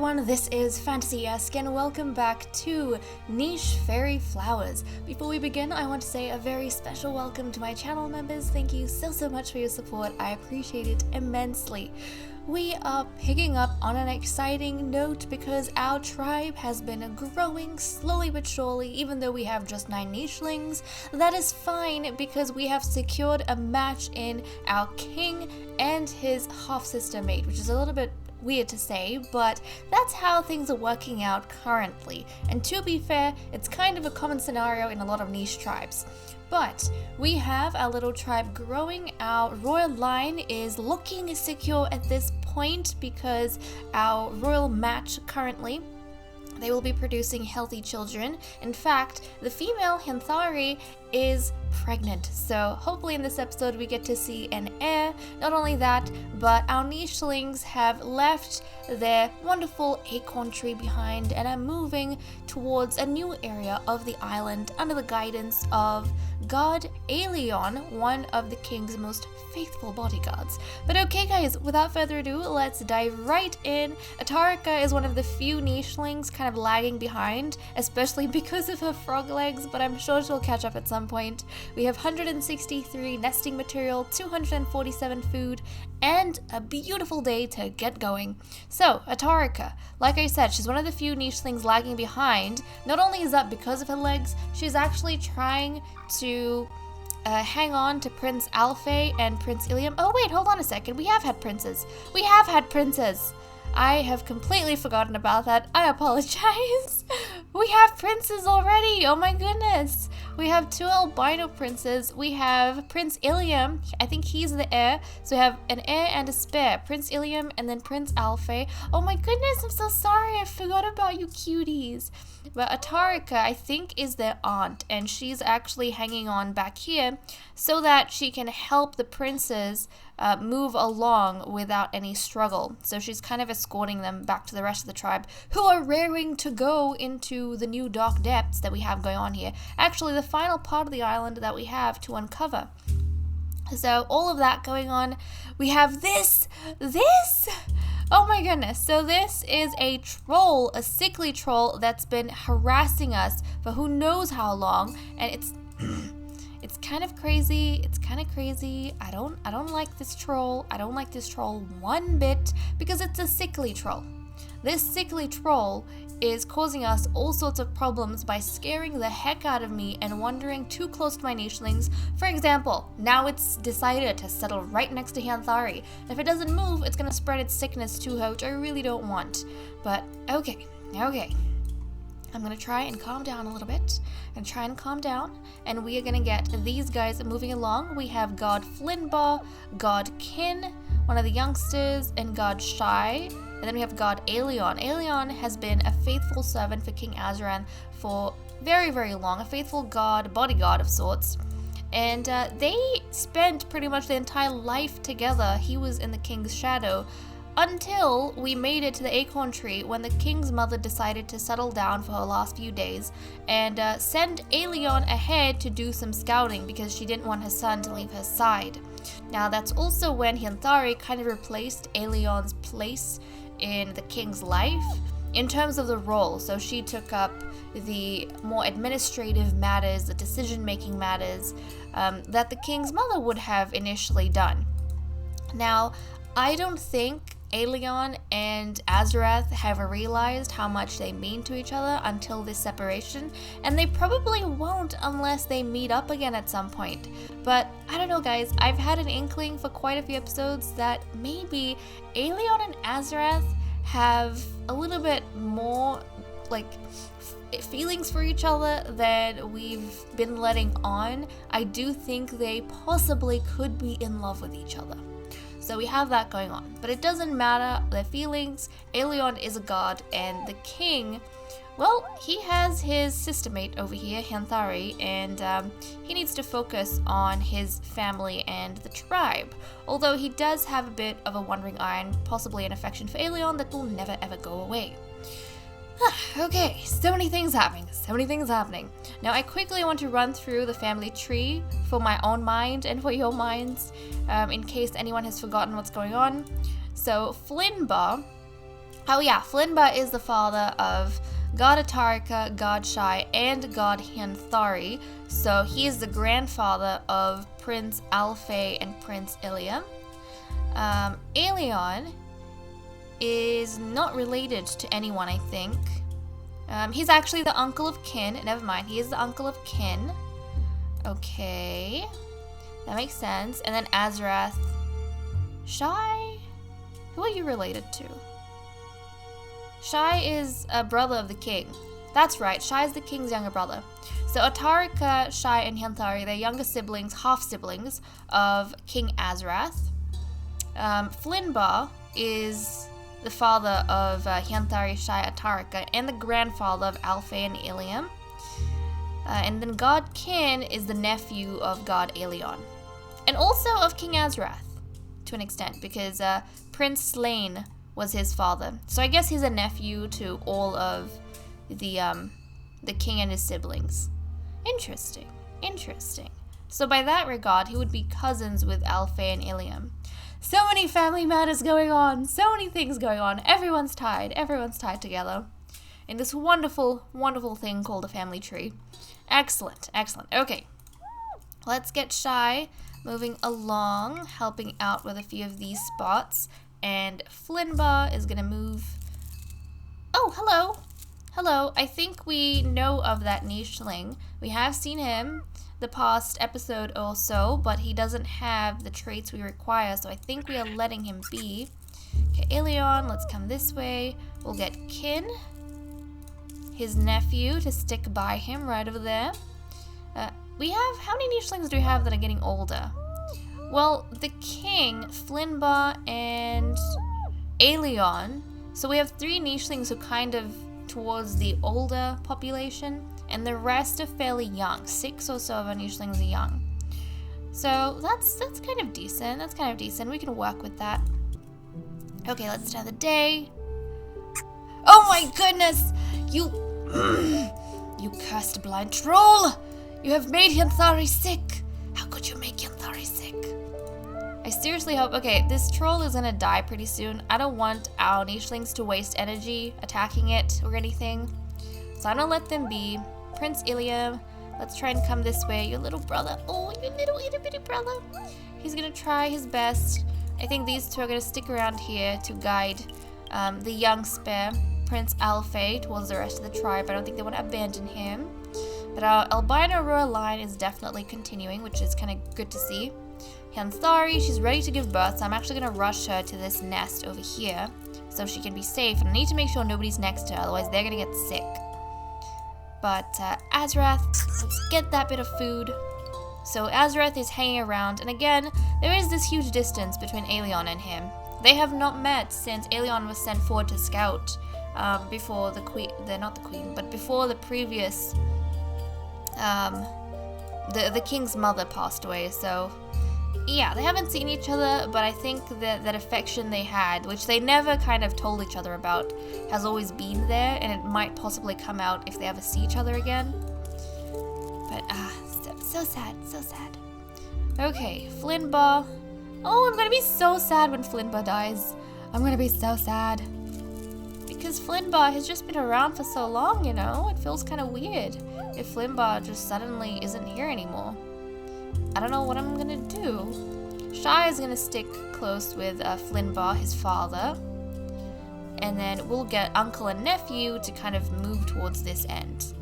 everyone, this is Fantasy-esque and welcome back to Niche Faerie Flowers. Before we begin, I want to say a very special welcome to my channel members. Thank you so much for your support. I appreciate it immensely. We are picking up on an exciting note because our tribe has been growing slowly but surely, even though we have just 9 nichelings. That is fine because we have secured a match in our king and his half-sister mate, which is a little bit weird to say, but that's how things are working out currently. And to be fair, it's kind of a common scenario in a lot of niche tribes. But we have our little tribe growing. Our royal line is looking secure at this point because our royal match currently, they will be producing healthy children. In fact, the female Hinthari is pregnant, so hopefully in this episode we get to see an heir. Not only that, but our nichelings have left their wonderful acorn tree behind and are moving towards a new area of the island under the guidance of God Aelion, one of the king's most faithful bodyguards. But okay guys, without further ado, let's dive right in. Atarika is one of the few nichelings kind of lagging behind, especially because of her frog legs, but I'm sure she'll catch up at some point. We have 163 nesting material, 247 food, and a beautiful day to get going. So, Atarika, like I said, she's one of the few nichelings lagging behind. Not only is that because of her legs, she's actually trying to hang on to Prince Alfei and Prince Aelion. Oh wait, hold on a second. We have had princes. I have completely forgotten about that. I apologize. We have princes already. Oh my goodness. We have 2 albino princes. We have Prince Aelion. I think he's the heir. So we have an heir and a spare. Prince Aelion and then Prince Alfei. Oh my goodness, I'm so sorry. I forgot about you cuties. But Atarika, I think, is their aunt, and she's actually hanging on back here so that she can help the princes move along without any struggle. So she's kind of escorting them back to the rest of the tribe, who are raring to go into the new dark depths that we have going on here. Actually, the final part of the island that we have to uncover. So all of that going on. We have this. Oh my goodness, so this is a troll, a sickly troll that's been harassing us for who knows how long, and it's kind of crazy. I don't like this troll. I don't like this troll one bit because it's a sickly troll. This sickly troll is causing us all sorts of problems by scaring the heck out of me and wandering too close to my nichelings. For example, now it's decided to settle right next to Hinthari. If it doesn't move, it's gonna spread its sickness to her, which I really don't want. But okay. I'm gonna try and calm down a little bit, and we are gonna get these guys moving along. We have God Flinbar, God Kin, one of the youngsters, and God Shy. And then we have God Aelion. Aelion has been a faithful servant for King Azran for very, very long, a faithful god, bodyguard of sorts. And they spent pretty much their entire life together. He was in the king's shadow until we made it to the acorn tree when the king's mother decided to settle down for her last few days and send Aelion ahead to do some scouting because she didn't want her son to leave her side. Now that's also when Hinthari kind of replaced Aelion's place in the king's life in terms of the role. So she took up the more administrative matters, the decision-making matters that the king's mother would have initially done. Now, I don't think Aelion and Azarath have realized how much they mean to each other until this separation, and they probably won't unless they meet up again at some point. But I don't know guys, I've had an inkling for quite a few episodes that maybe Aelion and Azarath have a little bit more feelings for each other than we've been letting on. I do think they possibly could be in love with each other. So we have that going on. But it doesn't matter their feelings. Aelion is a god, and the king, well, he has his sister mate over here, Hinthari, and he needs to focus on his family and the tribe. Although he does have a bit of a wandering eye and possibly an affection for Aelion that will never ever go away. Okay, so many things happening. Now I quickly want to run through the family tree for my own mind and for your minds, in case anyone has forgotten what's going on. So Flinbar Oh yeah, Flinba is the father of God Atarika, God Shai, and God Hianthari. So he is the grandfather of Prince Alfei and Prince Aelion. Aelion is not related to anyone, I think. He's actually the uncle of Kin. Never mind, he is the uncle of Kin. Okay, that makes sense. And then Azrath. Shai? Who are you related to? Shai is a brother of the king. That's right, Shai is the king's younger brother. So Atarika, Shai, and Hianthari, they're younger siblings, half-siblings of King Azrath. Flinba is the father of Hianthari, Shai, Atarika, and the grandfather of Alfei and Aelion. And then God Kin is the nephew of God Aelion. And also of King Azrath, to an extent, because Prince Slain was his father. So I guess he's a nephew to all of the king and his siblings. Interesting. So by that regard, he would be cousins with Alfei and Aelion. So many family matters going on. So many things going on. Everyone's tied together in this wonderful, wonderful thing called a family tree. Excellent. Okay, let's get Shai moving along, helping out with a few of these spots. And Flinba is gonna move. Oh, hello. I think we know of that nicheling. We have seen him the past episode or so, but he doesn't have the traits we require, so I think we are letting him be. Okay, Aelion, let's come this way. We'll get Kin, his nephew, to stick by him right over there. How many nichelings do we have that are getting older? Well, the king, Flinba, and Aelion. So we have 3 nichelings who kind of towards the older population, and the rest are fairly young. 6 or so of our nichelings are young. So that's kind of decent. We can work with that. Okay, let's start the day. Oh my goodness! You cursed blind troll! You have made Hianthari sick! How could you make Hianthari sick? I seriously hope... Okay, this troll is gonna die pretty soon. I don't want our nichelings to waste energy attacking it or anything. So I'm gonna let them be. Prince Aelion, let's try and come this way. Your little brother. Oh, your little itty bitty brother. He's gonna try his best. I think these two are gonna stick around here to guide the young spare, Prince Alfei, towards the rest of the tribe. I don't think they want to abandon him. But our albino royal line is definitely continuing, which is kind of good to see. Hianthari, she's ready to give birth, so I'm actually going to rush her to this nest over here so she can be safe. And I need to make sure nobody's next to her, otherwise they're going to get sick. But Azrath, let's get that bit of food. So Azrath is hanging around, and again, there is this huge distance between Aelion and him. They have not met since Aelion was sent forward to scout before the queen, before the previous, the king's mother passed away, so yeah, they haven't seen each other, but I think that affection they had, which they never kind of told each other about, has always been there, and it might possibly come out if they ever see each other again. But, so sad. Okay, Flinba. Oh, I'm gonna be so sad when Flinba dies. I'm gonna be so sad. Because Flinba has just been around for so long, you know? It feels kind of weird if Flinba just suddenly isn't here anymore. I don't know what I'm gonna do. Shai is gonna stick close with Flinba, his father. And then we'll get uncle and nephew to kind of move towards this end.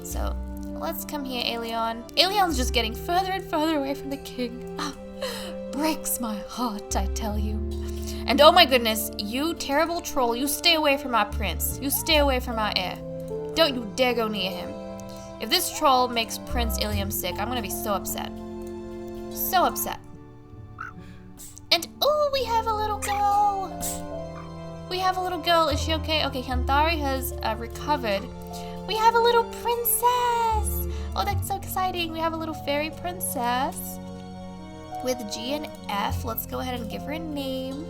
So, let's come here, Aelion. Aelion's just getting further and further away from the king. Breaks my heart, I tell you. And oh my goodness, you terrible troll, you stay away from our prince. You stay away from our heir. Don't you dare go near him. If this troll makes Prince Aelion sick, I'm gonna be so upset. So upset. And oh, we have a little girl. Is she okay? Okay, Hianthari has recovered. We have a little princess. Oh, that's so exciting. We have a little fairy princess with G and F. Let's go ahead and give her a name.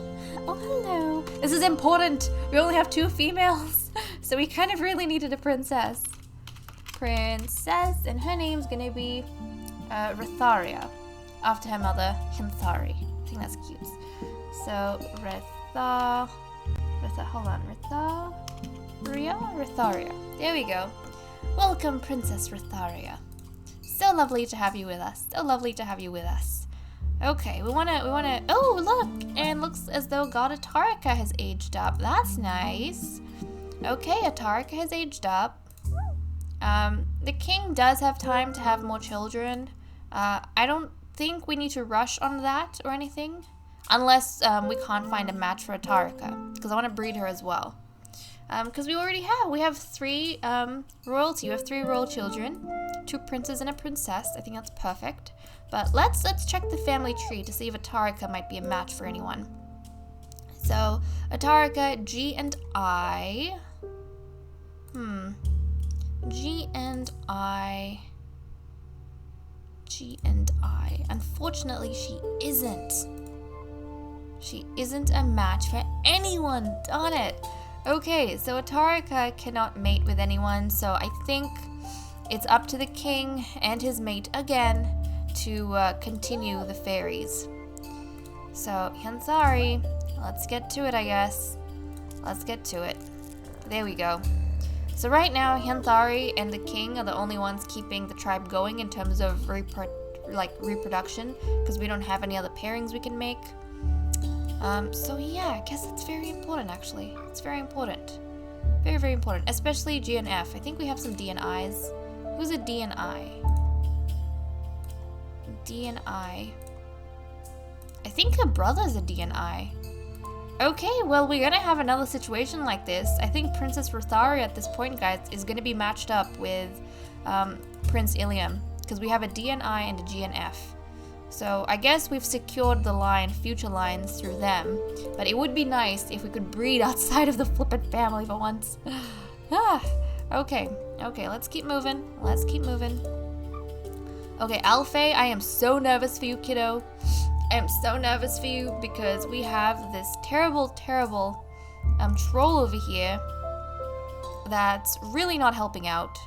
Oh, hello. This is important. We only have 2 females, so we kind of really needed a princess. And her name's gonna be Ratharia, after her mother, Hianthari. I think that's cute. So, Hold on. Ritharia. There we go. Welcome, Princess Ritharia. So lovely to have you with us. So lovely to have you with us. Okay, we wanna. Oh, look! And looks as though God Atarika has aged up. That's nice. Okay, Atarika has aged up. The king does have time to have more children. I don't think we need to rush on that or anything. Unless we can't find a match for Atarika. Because I want to breed her as well. Because we have 3 royalty. We have 3 royal children. 2 princes and a princess. I think that's perfect. But let's check the family tree to see if Atarika might be a match for anyone. So, Atarika, G and I. G and I. Unfortunately, she isn't. She isn't a match for anyone. Darn it. Okay, so Atarika cannot mate with anyone, so I think it's up to the king and his mate again to continue the fairies. So, Hansari, let's get to it, I guess. Let's get to it. There we go. So right now, Hansari and the king are the only ones keeping the tribe going in terms of reproduction, because we don't have any other pairings we can make. So yeah, I guess that's very important, actually. It's very important. Very, very important. Especially G and F. I think we have some D and Is. Who's a D and I? D and I. I think her brother's a D and I. Okay, well, we're gonna have another situation like this. I think Princess Ritharia at this point, guys, is gonna be matched up with Prince Aelion, because we have a D and I and a G and F. So I guess we've secured the future lines through them. But it would be nice if we could breed outside of the flippin' family for once. Okay, let's keep moving. Okay, Alfei, I am so nervous for you, kiddo. I am so nervous for you because we have this terrible troll over here that's really not helping out.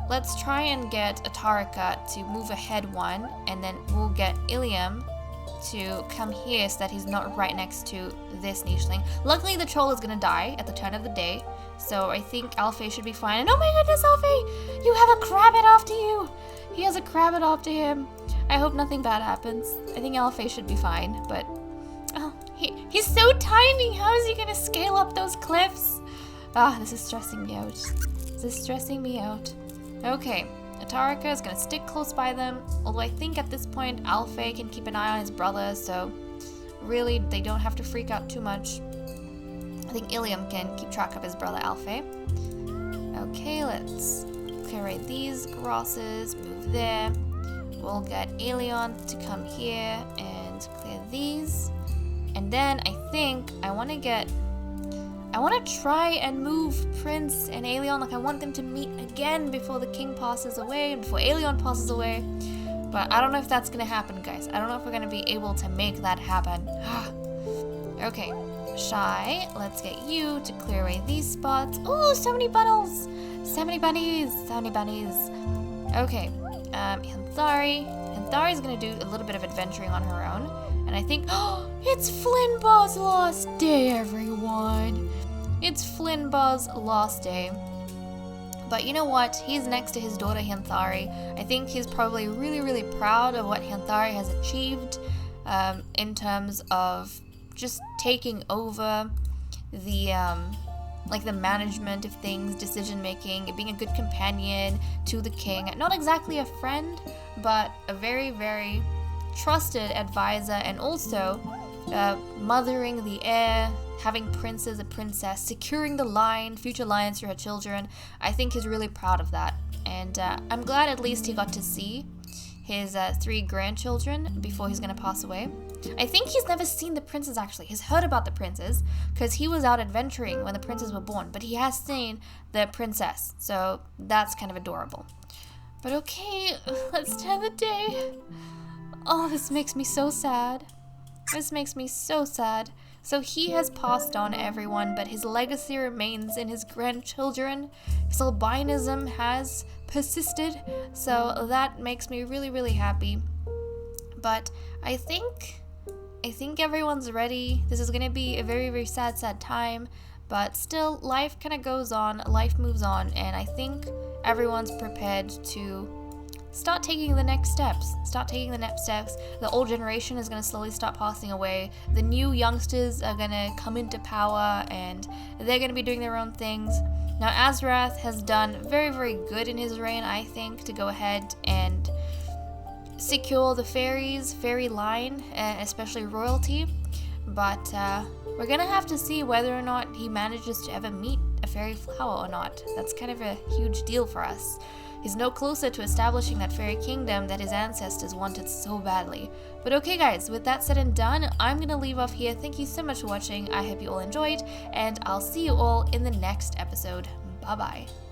Let's try and get Atarika to move ahead 1, and then we'll get Aelion to come here so that he's not right next to this nicheling. Luckily, the troll is gonna die at the turn of the day, so I think Alfei should be fine. And oh my goodness, Alfei! You have a crabbit after you! He has a crabbit after him. I hope nothing bad happens. I think Alfei should be fine, but... Oh, he's so tiny! How is he gonna scale up those cliffs? This is stressing me out. Okay, Atarika is gonna stick close by them, although I think at this point Alfei can keep an eye on his brother, so really they don't have to freak out too much. I think Aelion can keep track of his brother Alfei. Okay, let's clear away these grasses, move there. We'll get Aelion to come here and clear these. And then I think I want to try and move Prince and Aelion. Like, I want them to meet again before the king passes away, before Aelion passes away. But I don't know if that's going to happen, guys. I don't know if we're going to be able to make that happen. Okay, Shy, let's get you to clear away these spots. Oh, so many bunnies! So many bunnies! Okay, Hanthari's going to do a little bit of adventuring on her own. And I think, it's Flynnbaugh's last day, everyone. It's Flynnbaugh's last day. But you know what? He's next to his daughter, Hanthari. I think he's probably really, really proud of what Hanthari has achieved in terms of just taking over the management of things, decision-making, being a good companion to the king. Not exactly a friend, but a very, very trusted advisor, and also mothering the heir, having princes, a princess, securing the future lines for her children. I think he's really proud of that, and I'm glad at least he got to see his 3 grandchildren before he's gonna pass away. I think he's never seen the princes, actually. He's heard about the princes because he was out adventuring when the princes were born, but he has seen the princess, so that's kind of adorable. But okay, let's turn the day. Oh, this makes me so sad. So he has passed on, everyone, but his legacy remains in his grandchildren. His albinism has persisted, so that makes me really, really happy. But I think I think everyone's ready. This is gonna be a very, very sad time, but still, life kind of goes on, life moves on, and I think everyone's prepared to start taking the next steps. The old generation is going to slowly start passing away. The new youngsters are going to come into power, and they're going to be doing their own things. Now, Azrath has done very, very good in his reign, I think, to go ahead and secure the fairy line, especially royalty. But we're going to have to see whether or not he manages to ever meet a Faerie Flower or not. That's kind of a huge deal for us. He's no closer to establishing that Faerie Kingdom that his ancestors wanted so badly. But okay guys, with that said and done, I'm gonna leave off here. Thank you so much for watching. I hope you all enjoyed, and I'll see you all in the next episode. Bye bye.